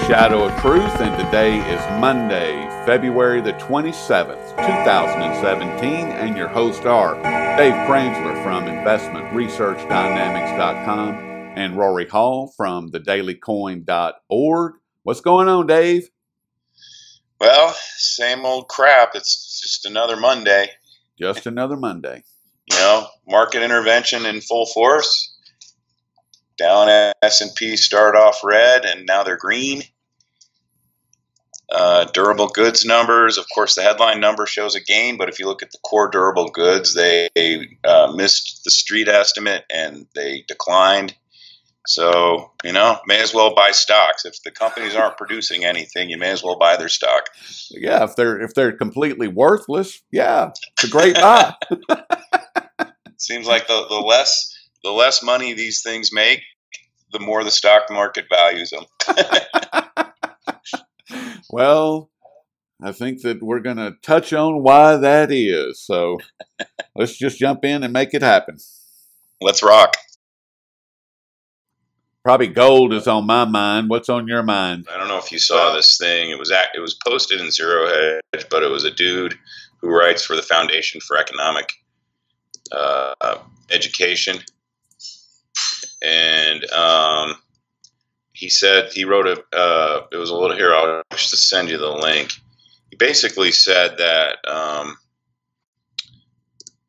Shadow of Truth, and today is Monday, February the 27th, 2017, and your hosts are Dave Pransler from InvestmentResearchDynamics.com and Rory Hall from thedailycoin.org. What's going on, Dave? Well, same old crap. It's just another Monday. Just another Monday. You know, market intervention in full force. Dow and S&P start off red, and now they're green. Durable goods numbers, of course, the headline number shows a gain, but if you look at the core durable goods, they missed the street estimate and they declined. So, you know, may as well buy stocks. If the companies aren't producing anything, you may as well buy their stock. Yeah, if they're completely worthless, yeah, it's a great buy. Seems like the less money these things make, the more the stock market values them. Well, I think that we're going to touch on why that is. So let's just jump in and make it happen. Let's rock. Probably gold is on my mind. What's on your mind? I don't know if you saw this thing. It was posted in Zero Hedge, but it was a dude who writes for the Foundation for Economic Education, and he said he wrote it was a little here. I'll just send you the link. He basically said that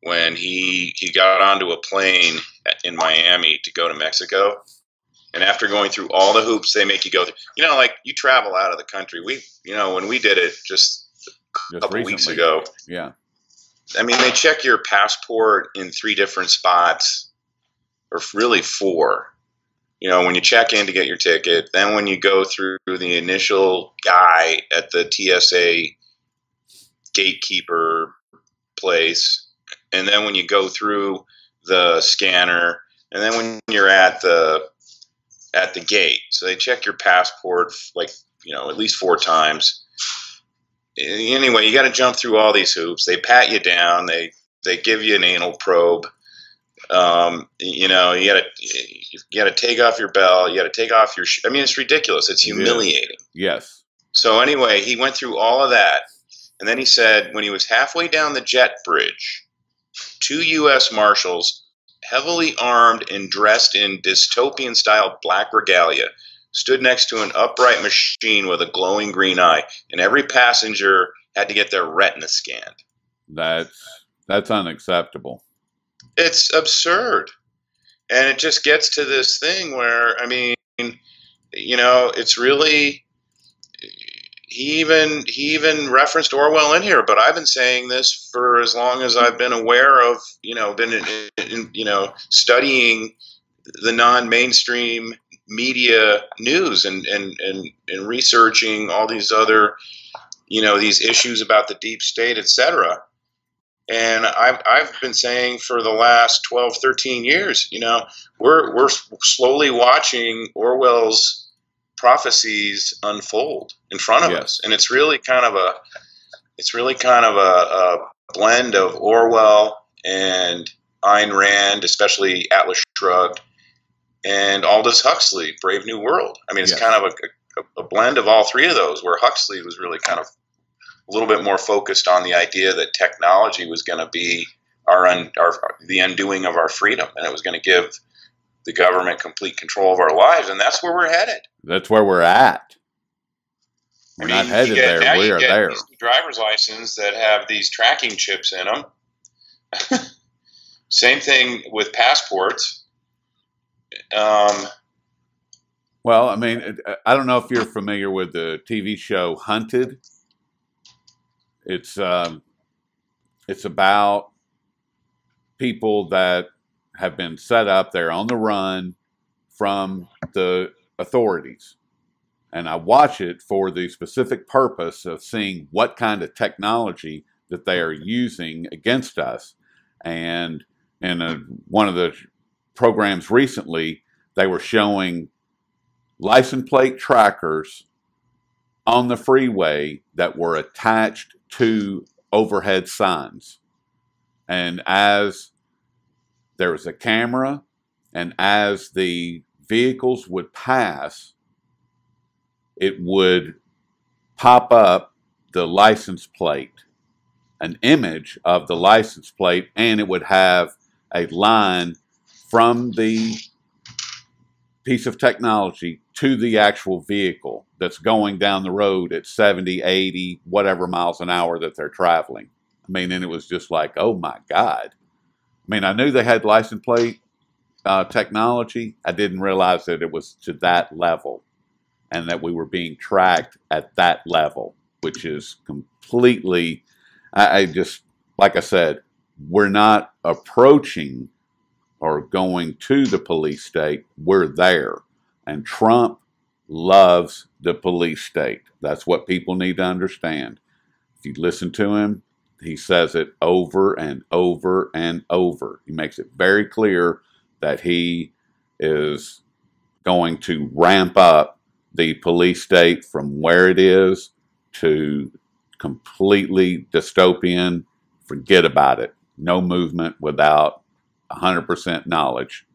when he got onto a plane in Miami to go to Mexico, and after going through all the hoops they make you go through, you know, like you travel out of the country. When we did it just a couple weeks ago. Yeah. I mean, they check your passport in 3 different spots, or really 4. You know, when you check in to get your ticket, then when you go through the initial guy at the TSA gatekeeper place, and then when you go through the scanner, and then when you're at the gate. So they check your passport, like, you know, at least 4 times. Anyway, you got to jump through all these hoops. They pat you down. They give you an anal probe. You know, you gotta take off your belt. You gotta take off your I mean, it's ridiculous. It's humiliating. Yes. So anyway, he went through all of that, and then he said when he was halfway down the jet bridge, 2 U.S. Marshals, heavily armed and dressed in dystopian-style black regalia, stood next to an upright machine with a glowing green eye, and every passenger had to get their retina scanned. That's unacceptable. It's absurd. And it just gets to this thing where, I mean, you know, it's really, he even referenced Orwell in here, but I've been saying this for as long as I've been aware of, you know, studying the non-mainstream media news and researching all these other, you know, these issues about the deep state, etc. And I've been saying for the last 12, 13 years, you know, we're slowly watching Orwell's prophecies unfold in front of us, and it's really kind of a blend of Orwell and Ayn Rand, especially Atlas Shrugged, and Aldous Huxley, Brave New World. I mean, it's kind of a blend of all 3 of those, where Huxley was really kind of a little bit more focused on the idea that technology was going to be the undoing of our freedom, and it was going to give the government complete control of our lives, and that's where we're headed. That's where we're at. We're not headed there. We are there. Driver's license that have these tracking chips in them. Same thing with passports. Well, I mean, I don't know if you're familiar with the TV show Hunted. It's about people that have been set up. They're on the run from the authorities. And I watch it for the specific purpose of seeing what kind of technology that they are using against us. And in one of the programs recently, they were showing license plate trackers on the freeway that were attached to overhead signs. And as there was a camera, and as the vehicles would pass, it would pop up the license plate, an image of the license plate, and it would have a line from the piece of technology to the actual vehicle that's going down the road at 70, 80, whatever miles an hour that they're traveling. I mean, and it was just like, oh my God. I mean, I knew they had license plate technology. I didn't realize that it was to that level and that we were being tracked at that level, which is completely, I just, like I said, we're not approaching or going to the police state. We're there. And Trump loves the police state. That's what people need to understand. If you listen to him, he says it over and over and over. He makes it very clear that he is going to ramp up the police state from where it is to completely dystopian. Forget about it. No movement without 100% knowledge.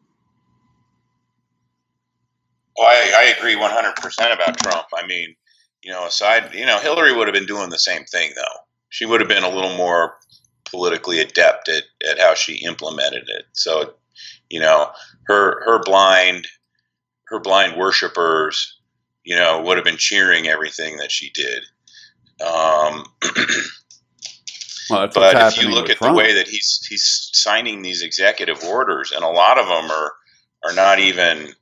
Well, I agree 100% about Trump. I mean, Hillary would have been doing the same thing, though. She would have been a little more politically adept at how she implemented it. So, her blind worshipers, would have been cheering everything that she did. Well, but if you look at Trump, the way that he's signing these executive orders, and a lot of them are not even,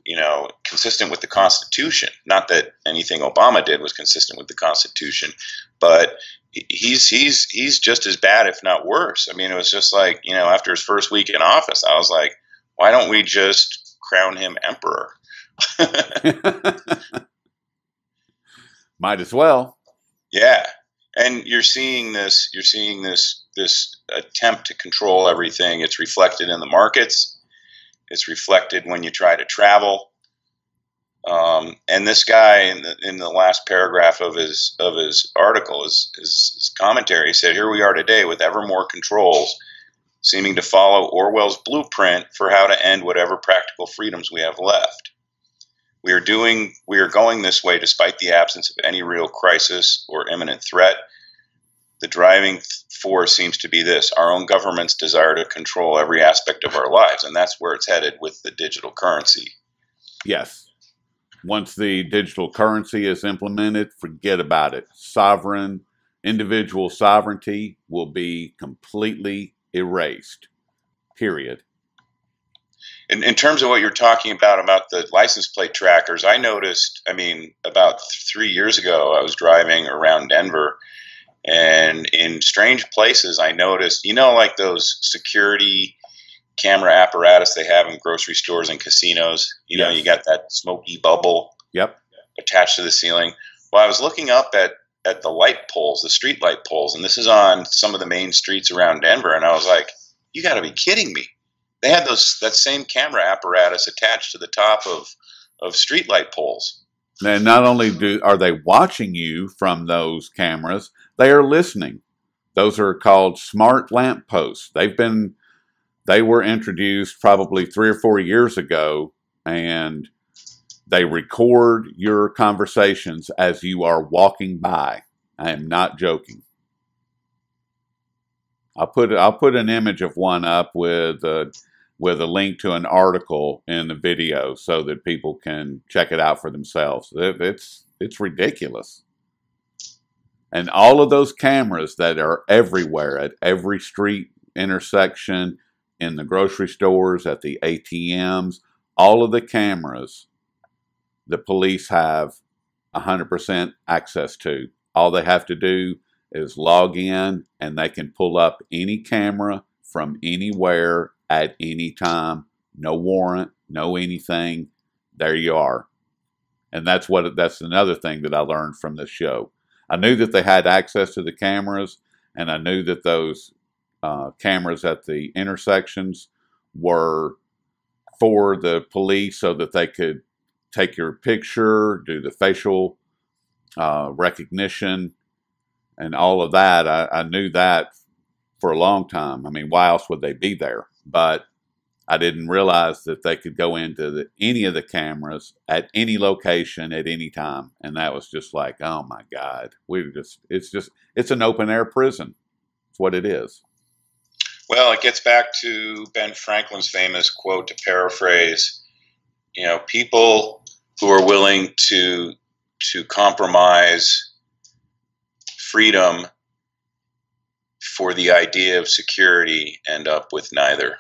consistent with the Constitution. Not that anything Obama did was consistent with the Constitution, but he's just as bad, if not worse. I mean, it was just like, after his first week in office, I was like, why don't we just crown him emperor? Might as well. Yeah. And you're seeing this attempt to control everything. It's reflected in the markets. It's reflected when you try to travel. And this guy in the last paragraph of his article, his commentary, said, "Here we are today with ever more controls, seeming to follow Orwell's blueprint for how to end whatever practical freedoms we have left. We are going this way despite the absence of any real crisis or imminent threat. The driving force seems to be this: our own government's desire to control every aspect of our lives." And that's where it's headed with the digital currency. Yes. Once the digital currency is implemented, forget about it. Individual sovereignty will be completely erased. Period. In terms of what you're talking about the license plate trackers, I noticed, about 3 years ago, I was driving around Denver, and in strange places, I noticed, like those security camera apparatus they have in grocery stores and casinos. Yes. You got that smoky bubble attached to the ceiling. Well, I was looking up at the light poles, the street light poles, and this is on some of the main streets around Denver, and I was like, you got to be kidding me. They had that same camera apparatus attached to the top of street light poles. And not only are they watching you from those cameras, they are listening. Those are called smart lamp posts. They were introduced probably 3 or 4 years ago, and they record your conversations as you are walking by. I am not joking. I'll put an image of one up with a link to an article in the video so that people can check it out for themselves. It's ridiculous. And all of those cameras that are everywhere, at every street intersection, in the grocery stores, at the ATMs, all of the cameras the police have 100% access to. All they have to do is log in, and they can pull up any camera from anywhere at any time. No warrant, no anything. There you are. And that's another thing that I learned from this show. I knew that they had access to the cameras, and I knew that those cameras at the intersections were for the police so that they could take your picture, do the facial recognition, and all of that. I knew that for a long time. I mean, why else would they be there? But I didn't realize that they could go into any of the cameras at any location at any time. And that was just like, oh my God, it's an open air prison. It's what it is. Well, it gets back to Ben Franklin's famous quote, to paraphrase, people who are willing to compromise freedom for the idea of security end up with neither.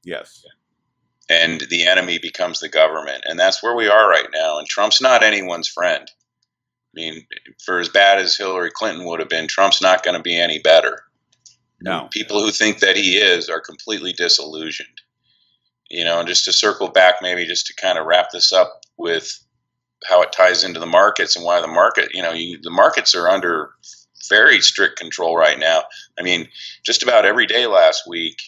Yes. And the enemy becomes the government. And that's where we are right now. And Trump's not anyone's friend. I mean, for as bad as Hillary Clinton would have been, Trump's not going to be any better. No. People who think that he is are completely disillusioned. And just to circle back, maybe just to kind of wrap this up with how it ties into the markets and why the market, the markets are under very strict control right now. I mean, just about every day last week,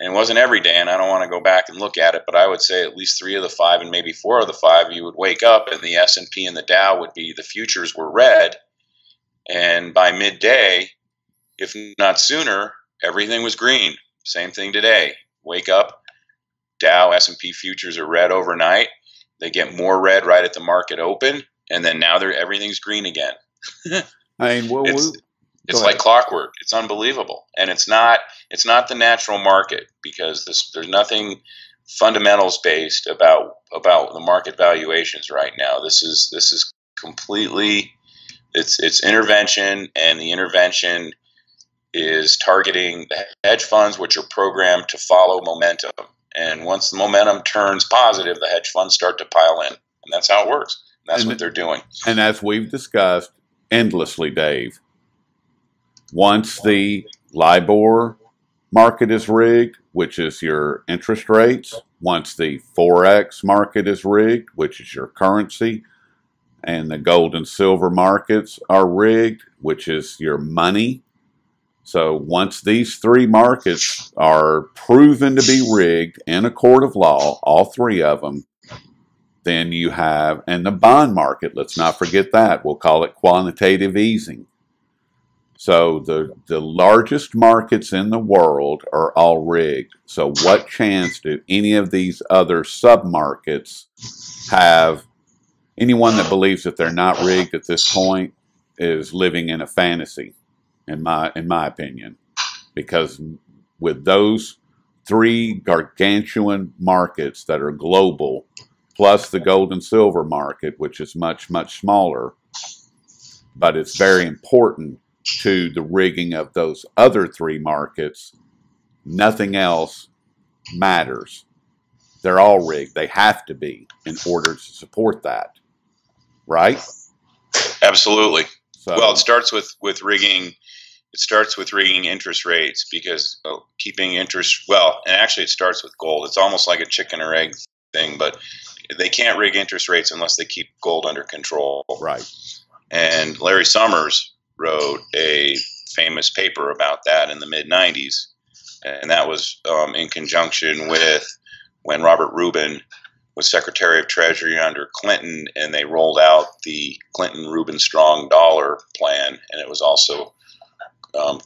and it wasn't every day, and I don't want to go back and look at it, but I would say at least 3 of the 5 and maybe 4 of the 5, you would wake up and the S&P and the Dow would be, the futures were red. And by midday, if not sooner, everything was green. Same thing today. Wake up, Dow, S&P futures are red overnight. They get more red right at the market open, and then now everything's green again. I mean, it's like clockwork. It's unbelievable, and it's not the natural market, because there's nothing fundamentals based about the market valuations right now. This is completely it's intervention, and the intervention is targeting the hedge funds, which are programmed to follow momentum. And once the momentum turns positive, the hedge funds start to pile in, and that's how it works. That's what they're doing. And as we've discussed endlessly, Dave, once the LIBOR market is rigged, which is your interest rates, once the Forex market is rigged, which is your currency, and the gold and silver markets are rigged, which is your money. So once these 3 markets are proven to be rigged in a court of law, all 3 of them, then you have, and the bond market, let's not forget that. We'll call it quantitative easing. So the largest markets in the world are all rigged. So what chance do any of these other sub-markets have? Anyone that believes that they're not rigged at this point is living in a fantasy, in my opinion. Because with those 3 gargantuan markets that are global, plus the gold and silver market, which is much, much smaller, but it's very important to the rigging of those other 3 markets, nothing else matters. They're all rigged. They have to be in order to support that. Right? Absolutely. So, well, it starts with rigging. It starts with rigging interest rates, because keeping interest, and actually it starts with gold. It's almost like a chicken or egg thing, but they can't rig interest rates unless they keep gold under control. Right. And Larry Summers wrote a famous paper about that in the mid-90s, and that was in conjunction with when Robert Rubin was Secretary of Treasury under Clinton, and they rolled out the Clinton-Rubin Strong Dollar Plan, and it was also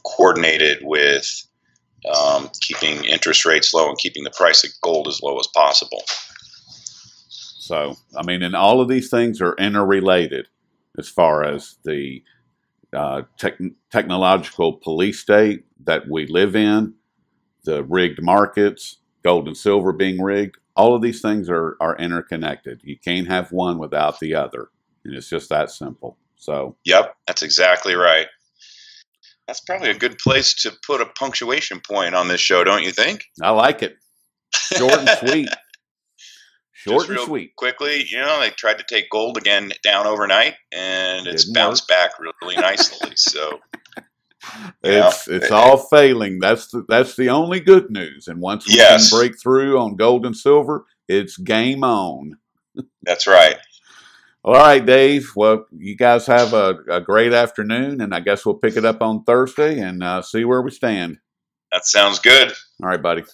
coordinated with keeping interest rates low and keeping the price of gold as low as possible. So, I mean, and all of these things are interrelated as far as the technological police state that we live in, the rigged markets, gold and silver being rigged. All of these things are interconnected. You can't have one without the other. And it's just that simple. So, yep, that's exactly right. That's probably a good place to put a punctuation point on this show, don't you think? I like it. Short and sweet. Short and sweet. Quickly, they tried to take gold again down overnight, and it's bounced back really nicely. So it's all failing. That's the only good news. And once we can break through on gold and silver, it's game on. That's right. All right, Dave. Well, you guys have a great afternoon, and I guess we'll pick it up on Thursday and see where we stand. That sounds good. All right, buddy.